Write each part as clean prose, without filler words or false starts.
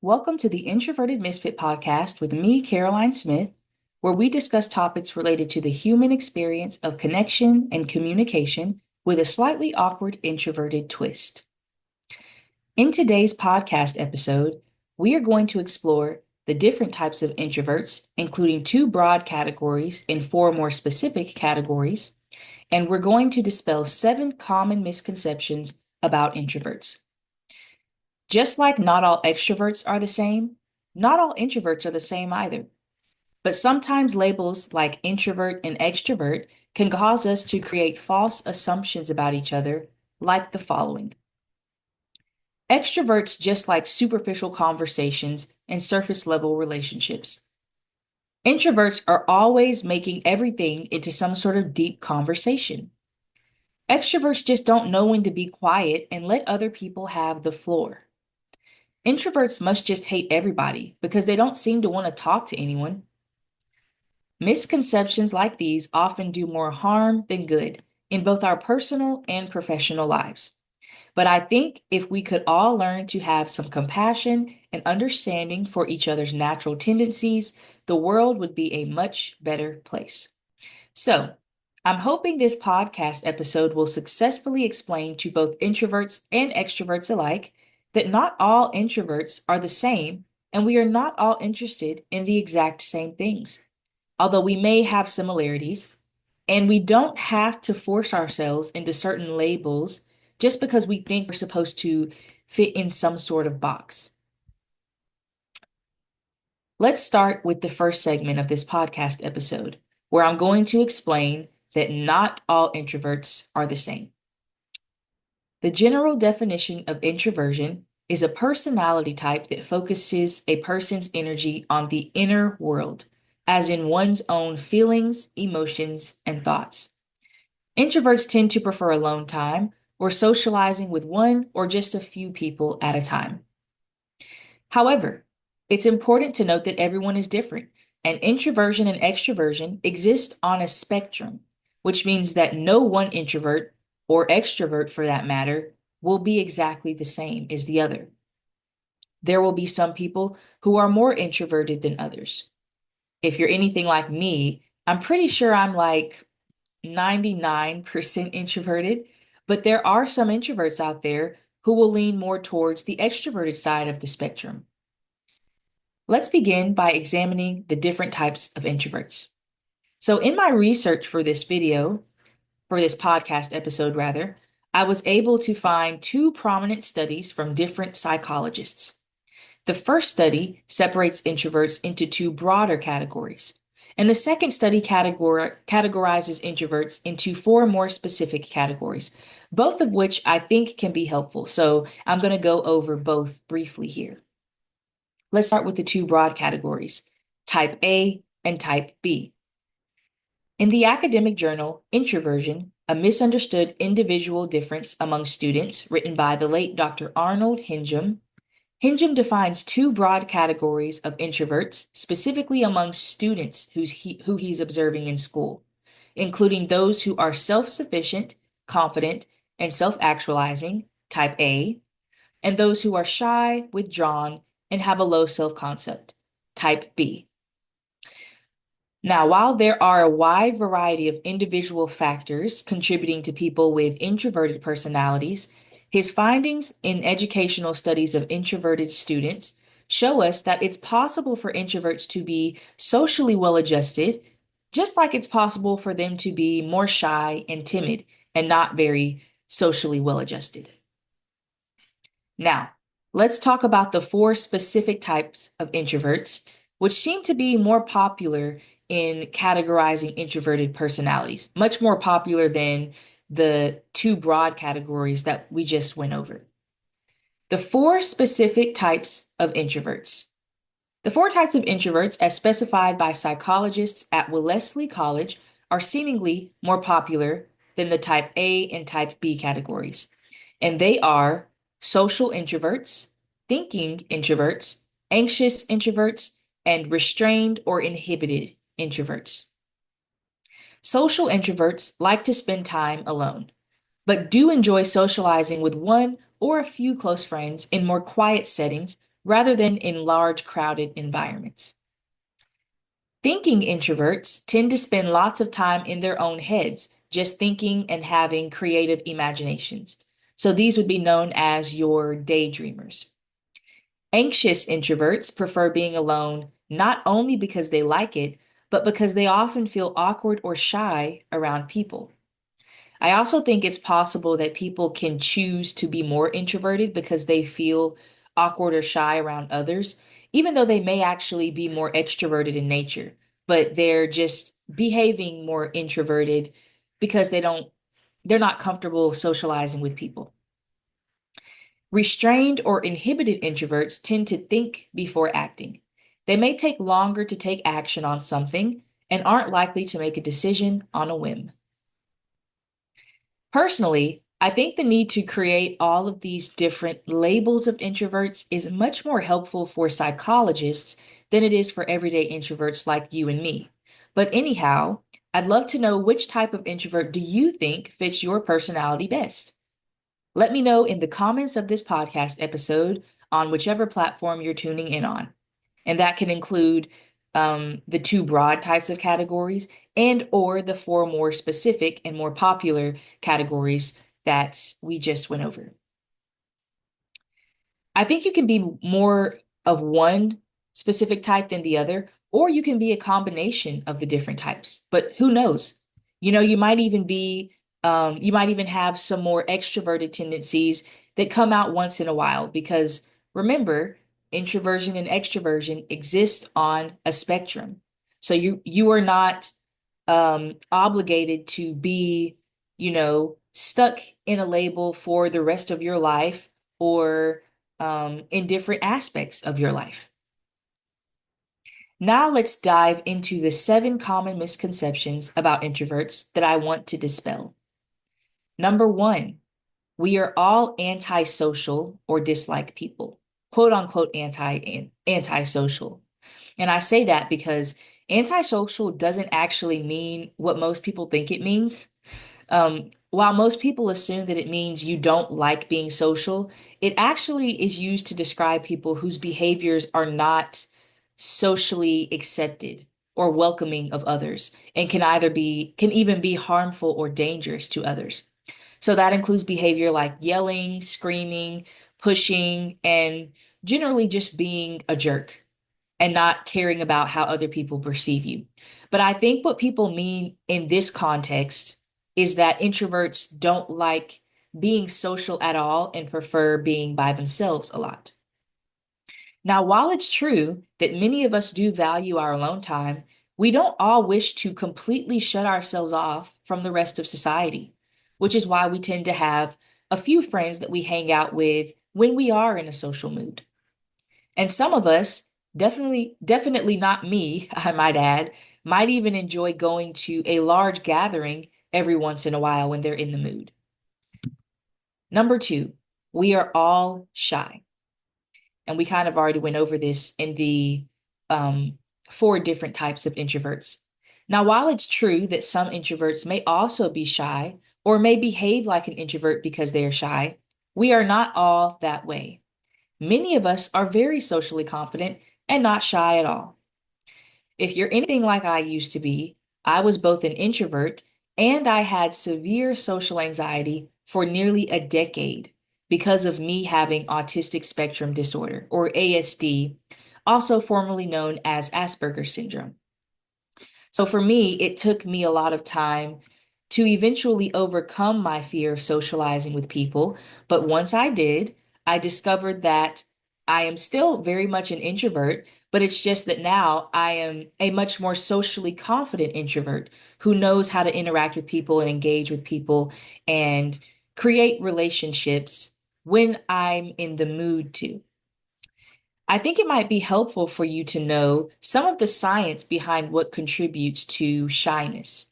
Welcome to the Introverted Misfit podcast with me, Caroline Smith, where we discuss topics related to the human experience of connection and communication with a slightly awkward introverted twist. In today's podcast episode, we are going to explore the different types of introverts, including two broad categories and four more specific categories, and we're going to dispel 7 common misconceptions about introverts. Just like not all extroverts are the same, not all introverts are the same either. But sometimes labels like introvert and extrovert can cause us to create false assumptions about each other, like the following. Extroverts just like superficial conversations and surface level relationships. Introverts are always making everything into some sort of deep conversation. Extroverts just don't know when to be quiet and let other people have the floor. Introverts must just hate everybody because they don't seem to want to talk to anyone. Misconceptions like these often do more harm than good in both our personal and professional lives. But I think if we could all learn to have some compassion and understanding for each other's natural tendencies, the world would be a much better place. So, I'm hoping this podcast episode will successfully explain to both introverts and extroverts alike that not all introverts are the same and we are not all interested in the exact same things, although we may have similarities, and we don't have to force ourselves into certain labels just because we think we're supposed to fit in some sort of box. Let's start with the first segment of this podcast episode, where I'm going to explain that not all introverts are the same. The general definition of introversion is a personality type that focuses a person's energy on the inner world, as in one's own feelings, emotions, and thoughts. Introverts tend to prefer alone time or socializing with one or just a few people at a time. However, it's important to note that everyone is different, and introversion and extroversion exist on a spectrum, which means that no one introvert, or extrovert for that matter, will be exactly the same as the other. There will be some people who are more introverted than others. If you're anything like me, I'm pretty sure I'm like 99% introverted, but there are some introverts out there who will lean more towards the extroverted side of the spectrum. Let's begin by examining the different types of introverts. So, in my research for this podcast episode rather, I was able to find 2 prominent studies from different psychologists. The first study separates introverts into 2 broader categories, and the second study categorizes introverts into 4 more specific categories, both of which I think can be helpful. So I'm going to go over both briefly here. Let's start with the 2 broad categories, type A and type B. In the academic journal Introversion, a misunderstood individual difference among students, written by the late Dr. Arnold Hingham, Hingham defines 2 broad categories of introverts, specifically among students who he's observing in school, including those who are self-sufficient, confident, and self-actualizing, type A, and those who are shy, withdrawn, and have a low self-concept, type B. Now, while there are a wide variety of individual factors contributing to people with introverted personalities, his findings in educational studies of introverted students show us that it's possible for introverts to be socially well-adjusted, just like it's possible for them to be more shy and timid and not very socially well-adjusted. Now, let's talk about the 4 specific types of introverts, which seem to be more popular in categorizing introverted personalities, much more popular than the 2 broad categories that we just went over. The 4 specific types of introverts. The 4 types of introverts, as specified by psychologists at Wellesley College, are seemingly more popular than the type A and type B categories. And they are social introverts, thinking introverts, anxious introverts, and restrained or inhibited introverts. Social introverts like to spend time alone, but do enjoy socializing with one or a few close friends in more quiet settings rather than in large, crowded environments. Thinking introverts tend to spend lots of time in their own heads, just thinking and having creative imaginations. So these would be known as your daydreamers. Anxious introverts prefer being alone not only because they like it, but because they often feel awkward or shy around people. I also think it's possible that people can choose to be more introverted because they feel awkward or shy around others, even though they may actually be more extroverted in nature, but they're just behaving more introverted because they're not comfortable socializing with people. Restrained or inhibited introverts tend to think before acting. They may take longer to take action on something and aren't likely to make a decision on a whim. Personally, I think the need to create all of these different labels of introverts is much more helpful for psychologists than it is for everyday introverts like you and me. But anyhow, I'd love to know which type of introvert do you think fits your personality best? Let me know in the comments of this podcast episode on whichever platform you're tuning in on. And that can include the two broad types of categories and or the four more specific and more popular categories that we just went over. I think you can be more of one specific type than the other, or you can be a combination of the different types. But who knows? You might even you might even have some more extroverted tendencies that come out once in a while, because remember, introversion and extroversion exist on a spectrum. So you are not obligated to be, stuck in a label for the rest of your life or in different aspects of your life. Now let's dive into the 7 common misconceptions about introverts that I want to dispel. Number 1, we are all antisocial or dislike people. Quote unquote antisocial. And I say that because antisocial doesn't actually mean what most people think it means. While most people assume that it means you don't like being social, it actually is used to describe people whose behaviors are not socially accepted or welcoming of others and can even be harmful or dangerous to others. So that includes behavior like yelling, screaming, pushing, and generally just being a jerk and not caring about how other people perceive you. But I think what people mean in this context is that introverts don't like being social at all and prefer being by themselves a lot. Now, while it's true that many of us do value our alone time, we don't all wish to completely shut ourselves off from the rest of society, which is why we tend to have a few friends that we hang out with when we are in a social mood. And some of us, definitely not me, I might add, might even enjoy going to a large gathering every once in a while when they're in the mood. Number 2, we are all shy. And we kind of already went over this in the 4 different types of introverts. Now, while it's true that some introverts may also be shy or may behave like an introvert because they are shy, we are not all that way. Many of us are very socially confident and not shy at all. If you're anything like I used to be, I was both an introvert and I had severe social anxiety for nearly a decade because of me having autistic spectrum disorder, or ASD, also formerly known as Asperger's syndrome. So for me, it took me a lot of time to eventually overcome my fear of socializing with people. But once I did, I discovered that I am still very much an introvert, but it's just that now I am a much more socially confident introvert who knows how to interact with people and engage with people and create relationships when I'm in the mood to. I think it might be helpful for you to know some of the science behind what contributes to shyness.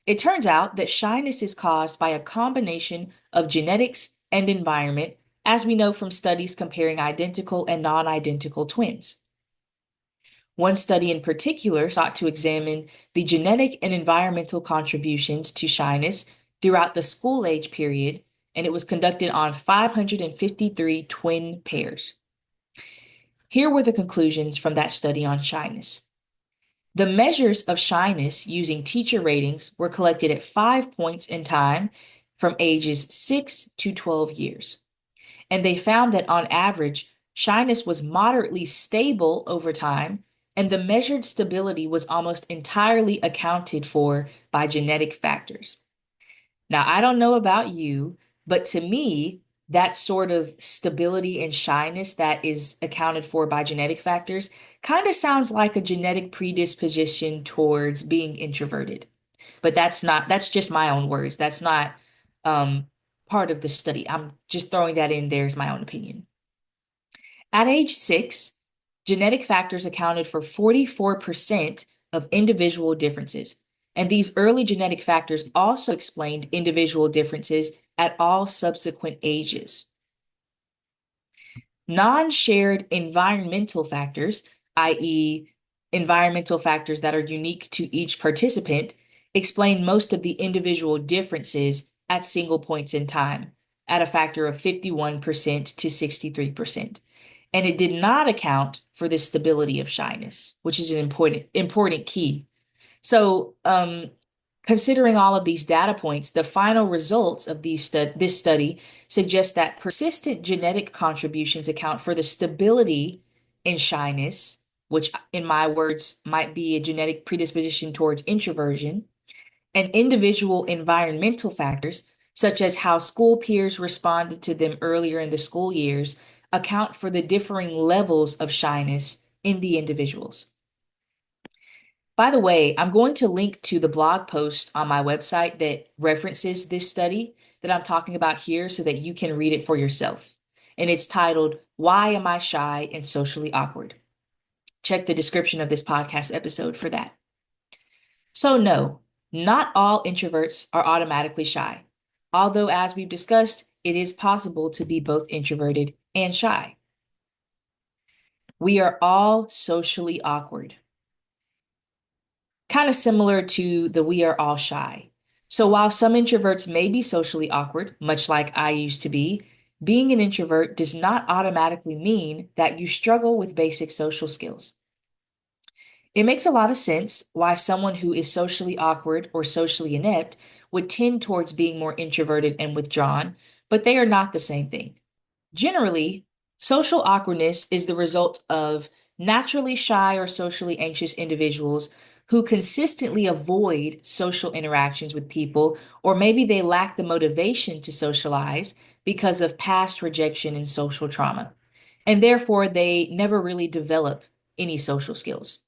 It turns out that shyness is caused by a combination of genetics and environment, as we know from studies comparing identical and non-identical twins. One study in particular sought to examine the genetic and environmental contributions to shyness throughout the school age period, and it was conducted on 553 twin pairs. Here were the conclusions from that study on shyness. The measures of shyness using teacher ratings were collected at 5 points in time from ages 6 to 12 years. And they found that on average, shyness was moderately stable over time, and the measured stability was almost entirely accounted for by genetic factors. Now, I don't know about you, but to me, that sort of stability and shyness that is accounted for by genetic factors kind of sounds like a genetic predisposition towards being introverted. But that's just my own words. That's not um, part of the study. I'm just throwing that in there as my own opinion. At age 6, genetic factors accounted for 44% of individual differences. And these early genetic factors also explained individual differences at all subsequent ages. Non-shared environmental factors, i.e., environmental factors that are unique to each participant, explain most of the individual differences at single points in time, at a factor of 51% to 63%. And it did not account for the stability of shyness, which is an important key. So, considering all of these data points, the final results of this study suggest that persistent genetic contributions account for the stability in shyness, which, in my words, might be a genetic predisposition towards introversion, and individual environmental factors, such as how school peers responded to them earlier in the school years, account for the differing levels of shyness in the individuals. By the way, I'm going to link to the blog post on my website that references this study that I'm talking about here so that you can read it for yourself. And it's titled, Why Am I Shy and Socially Awkward? Check the description of this podcast episode for that. So, no, not all introverts are automatically shy. Although, as we've discussed, it is possible to be both introverted and shy. We are all socially awkward, kind of similar to the we are all shy. So while some introverts may be socially awkward, much like I used to be, being an introvert does not automatically mean that you struggle with basic social skills. It makes a lot of sense why someone who is socially awkward or socially inept would tend towards being more introverted and withdrawn, but they are not the same thing. Generally, social awkwardness is the result of naturally shy or socially anxious individuals who consistently avoid social interactions with people, or maybe they lack the motivation to socialize because of past rejection and social trauma. And therefore, they never really develop any social skills.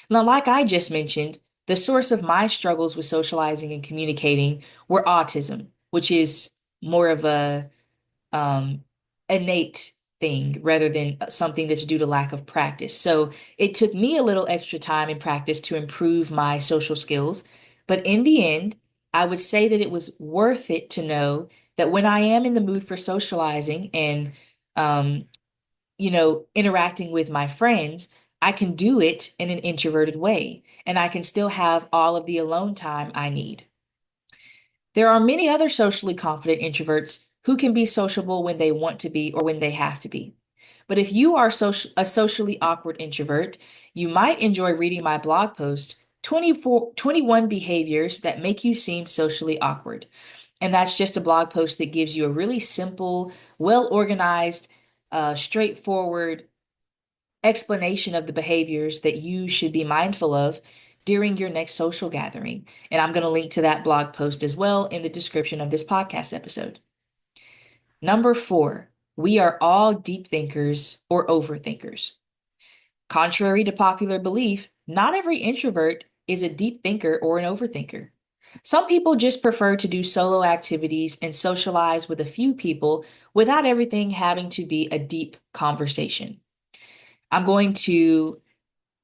Now, like I just mentioned, the source of my struggles with socializing and communicating were autism, which is more of a um, innate thing rather than something that's due to lack of practice. So it took me a little extra time and practice to improve my social skills. But in the end, I would say that it was worth it to know that when I am in the mood for socializing and, um, interacting with my friends, I can do it in an introverted way, and I can still have all of the alone time I need. There are many other socially confident introverts who can be sociable when they want to be or when they have to be. But if you are a socially awkward introvert, you might enjoy reading my blog post, 21 Behaviors That Make You Seem Socially Awkward. And that's just a blog post that gives you a really simple, well organized, straightforward explanation of the behaviors that you should be mindful of during your next social gathering. And I'm going to link to that blog post as well in the description of this podcast episode. Number 4, we are all deep thinkers or overthinkers. Contrary to popular belief, not every introvert is a deep thinker or an overthinker. Some people just prefer to do solo activities and socialize with a few people without everything having to be a deep conversation. I'm going to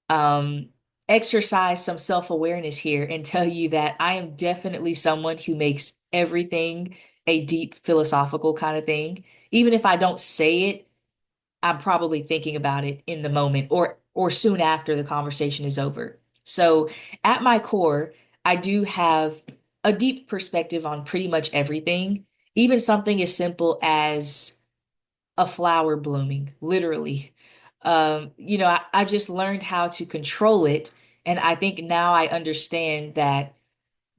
um, exercise some self-awareness here and tell you that I am definitely someone who makes everything a deep philosophical kind of thing. Even if I don't say it, I'm probably thinking about it in the moment or soon after the conversation is over. So at my core, I do have a deep perspective on pretty much everything, even something as simple as a flower blooming, literally. I've just learned how to control it. And I think now I understand that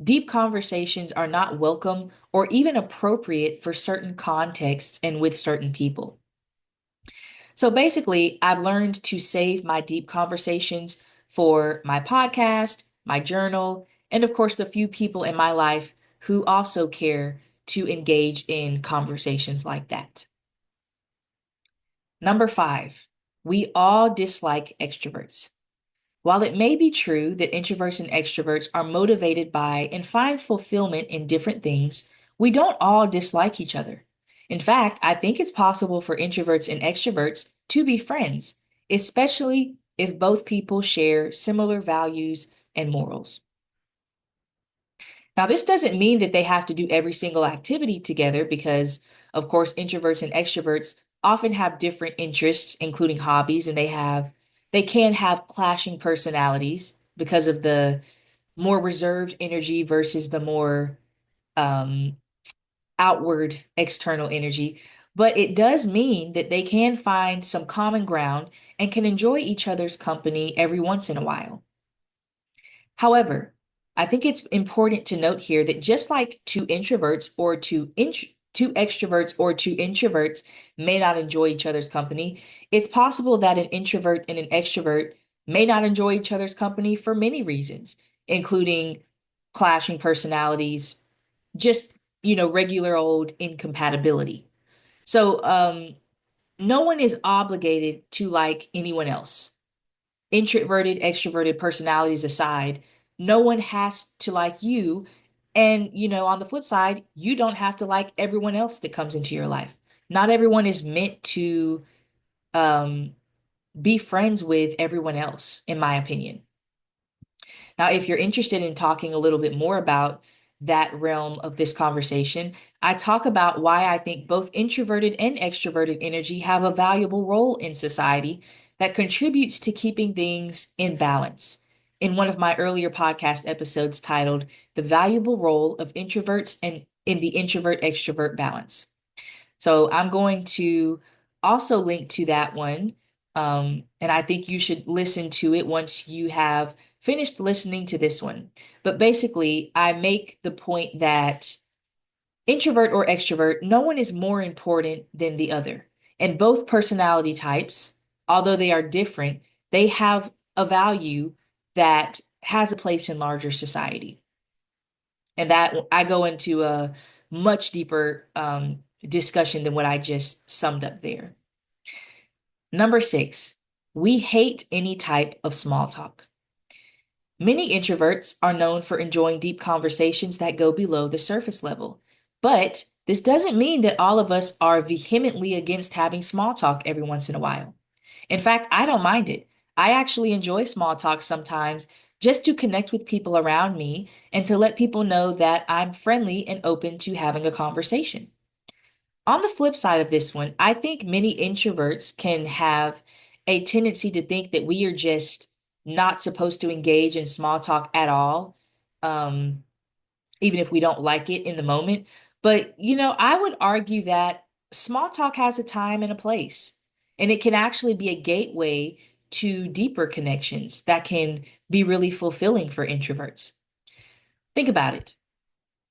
deep conversations are not welcome or even appropriate for certain contexts and with certain people. So basically, I've learned to save my deep conversations for my podcast, my journal, and of course, the few people in my life who also care to engage in conversations like that. Number five, we all dislike extroverts. While it may be true that introverts and extroverts are motivated by and find fulfillment in different things, we don't all dislike each other. In fact, I think it's possible for introverts and extroverts to be friends, especially if both people share similar values and morals. Now, this doesn't mean that they have to do every single activity together because, of course, introverts and extroverts often have different interests, including hobbies, and they can have clashing personalities because of the more reserved energy versus the more um, outward external energy. But it does mean that they can find some common ground and can enjoy each other's company every once in a while. However, I think it's important to note here that just like two extroverts or two introverts may not enjoy each other's company, it's possible that an introvert and an extrovert may not enjoy each other's company for many reasons, including clashing personalities, just, regular old incompatibility. So, no one is obligated to like anyone else. Introverted, extroverted personalities aside, no one has to like you. And, on the flip side, you don't have to like everyone else that comes into your life. Not everyone is meant to um, be friends with everyone else, in my opinion. Now, if you're interested in talking a little bit more about that realm of this conversation, I talk about why I think both introverted and extroverted energy have a valuable role in society that contributes to keeping things in balance. In one of my earlier podcast episodes titled The Valuable Role of Introverts and in the Introvert Extrovert Balance. So I'm going to also link to that one. And I think you should listen to it once you have finished listening to this one. But basically, I make the point that introvert or extrovert, no one is more important than the other. And both personality types, although they are different, they have a value that has a place in larger society. And that I go into a much deeper discussion than what I just summed up there. Number six, we hate any type of small talk. Many introverts are known for enjoying deep conversations that go below the surface level. But this doesn't mean that all of us are vehemently against having small talk every once in a while. In fact, I don't mind it. I actually enjoy small talk sometimes just to connect with people around me and to let people know that I'm friendly and open to having a conversation. On the flip side of this one, I think many introverts can have a tendency to think that we are just not supposed to engage in small talk at all, um, even if we don't like it in the moment. But, I would argue that small talk has a time and a place, and it can actually be a gateway to deeper connections that can be really fulfilling for introverts. Think about it.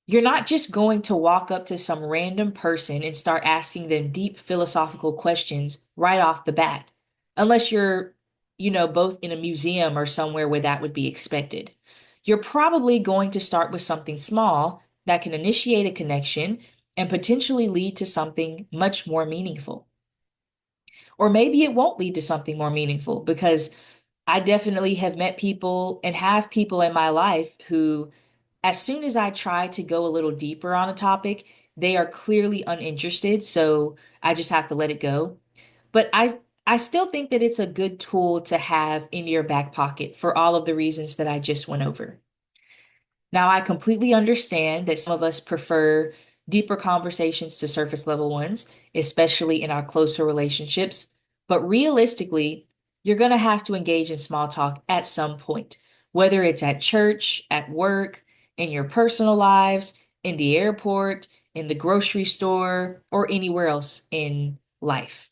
You're not just going to walk up to some random person and start asking them deep philosophical questions right off the bat, unless you're, both in a museum or somewhere where that would be expected. You're probably going to start with something small that can initiate a connection and potentially lead to something much more meaningful. Or maybe it won't lead to something more meaningful because I definitely have met people and have people in my life who, as soon as I try to go a little deeper on a topic, they are clearly uninterested. So I just have to let it go. But I still think that it's a good tool to have in your back pocket for all of the reasons that I just went over. Now, I completely understand that some of us prefer deeper conversations to surface level ones, especially in our closer relationships. But realistically, you're going to have to engage in small talk at some point, whether it's at church, at work, in your personal lives, in the airport, in the grocery store, or anywhere else in life.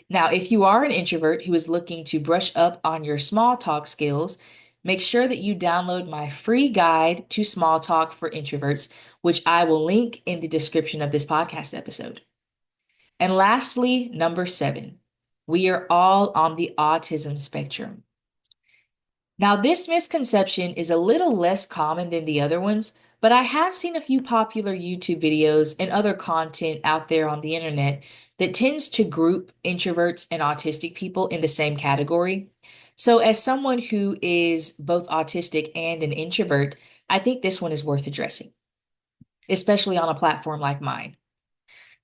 Now, if you are an introvert who is looking to brush up on your small talk skills, make sure that you download my free guide to small talk for introverts, which I will link in the description of this podcast episode. And lastly, number 7, we are all on the autism spectrum. Now, this misconception is a little less common than the other ones, but I have seen a few popular YouTube videos and other content out there on the internet that tends to group introverts and autistic people in the same category. So, as someone who is both autistic and an introvert, I think this one is worth addressing, especially on a platform like mine.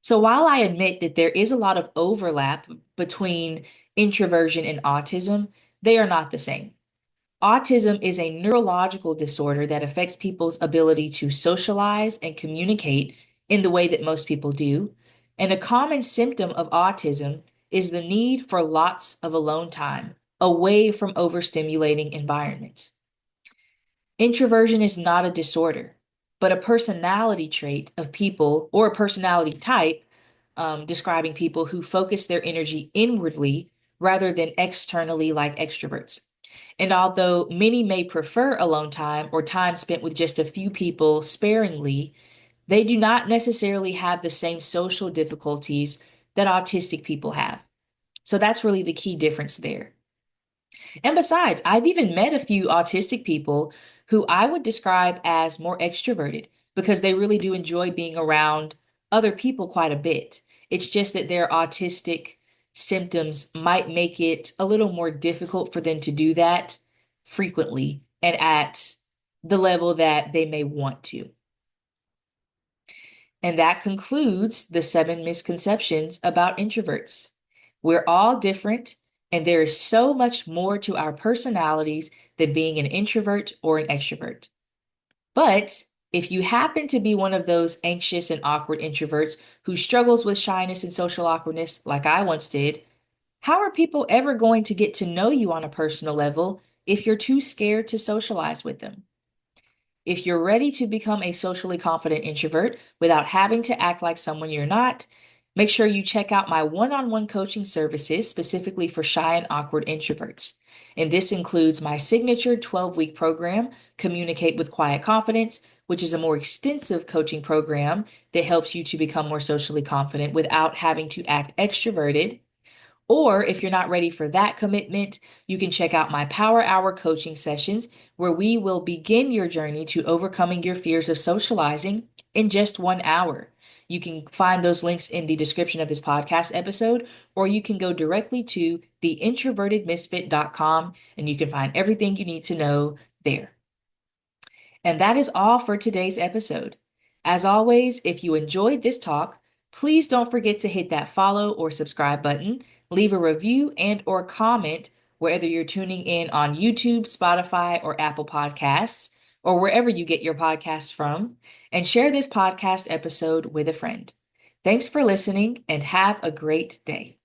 So, while I admit that there is a lot of overlap between introversion and autism, they are not the same. Autism is a neurological disorder that affects people's ability to socialize and communicate in the way that most people do. And a common symptom of autism is the need for lots of alone time away from overstimulating environments. Introversion is not a disorder, but a personality trait of people or a personality type, describing people who focus their energy inwardly rather than externally, like extroverts. And although many may prefer alone time or time spent with just a few people sparingly, they do not necessarily have the same social difficulties that autistic people have. So that's really the key difference there. And besides, I've even met a few autistic people who I would describe as more extroverted because they really do enjoy being around other people quite a bit. It's just that their autistic symptoms might make it a little more difficult for them to do that frequently and at the level that they may want to. And that concludes the 7 misconceptions about introverts. We're all different, and there is so much more to our personalities than being an introvert or an extrovert. But if you happen to be one of those anxious and awkward introverts who struggles with shyness and social awkwardness, like I once did, how are people ever going to get to know you on a personal level if you're too scared to socialize with them? If you're ready to become a socially confident introvert without having to act like someone you're not, make sure you check out my one-on-one coaching services specifically for shy and awkward introverts. And this includes my signature 12-week program, Communicate with Quiet Confidence, which is a more extensive coaching program that helps you to become more socially confident without having to act extroverted. Or if you're not ready for that commitment, you can check out my Power Hour coaching sessions where we will begin your journey to overcoming your fears of socializing in just 1 hour. You can find those links in the description of this podcast episode, or you can go directly to theintrovertedmisfit.com and you can find everything you need to know there. And that is all for today's episode. As always, if you enjoyed this talk, please don't forget to hit that follow or subscribe button, leave a review and or comment whether you're tuning in on YouTube, Spotify, or Apple Podcasts, or wherever you get your podcasts from, and share this podcast episode with a friend. Thanks for listening and have a great day.